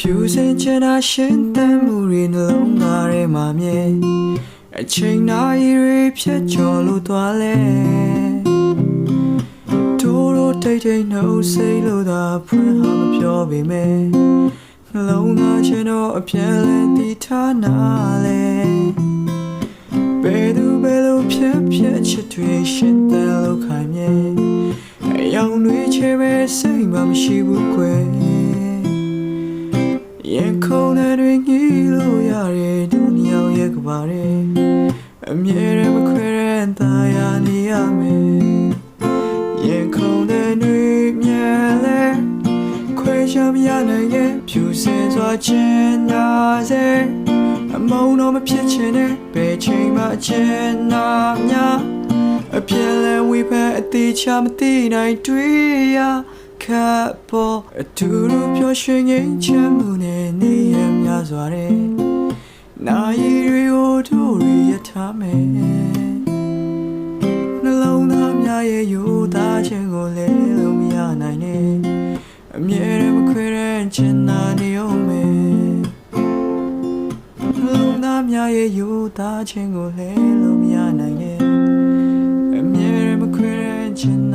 ဖြူစင်ချင်တာရှင်သန်မှုတွေနှလုံးသားထဲမှာမြဲအချိန်နာရီတွေဖြတ်ကျော်လို့သွားလဲတို့တိတ်တိတ်နှုတ်စိတ်လို့သာဖွင့်ဟာမပြောပေမဲ့နှလုံးသားချင်တော့အပြန်လဲတည်ထားနာလဲဘယ်သူဘယ်လိုဖြတ်ချစ်တွေရှင်သန်လို့ခိုင်မြဲအယောင်တွေချဲပဲစိတ်မှမရှိဘူးကွယ်ရင်ခုန်တဲ့ငြီးလို့ရတယ်ဒုညောင်ရဲ့ကပါရဲ့အမြဲတမ်းမခွဲတဲ့သားရနေရမယ်ရင်ခုန်တဲ့မြဲလဲခွဲချမရနိုင်ရဲ့ဖြူစင်စွာချင်နာစေအမုန်းတော့မဖြစ်ချင်တဲ့ဘယ်ချိန်မှချင်နာများအပြည့်လဲဝိဖက်အသေးချမသိနိုင်တွေ့ရခပ်ပေါ်အတူတူပျော်ရွှင်ငြိမ်းချမ်းမှုနဲ့နေရများစွာတဲ့နာရီတွေကိုတို့ရထားမယ်နှလုံးသားများရဲ့ယူသားခြင်းကိုလဲလို့မရနိုင်နဲ့အမြဲတမ်းမခွဲတဲ့ချင်နာနေအောင်မယ်နှလုံးသားများရဲ့ယူသားခြင်းကိုလဲလို့မရနိုင်နဲ့အမြဲတမ်းမခွဲတဲ့ချင်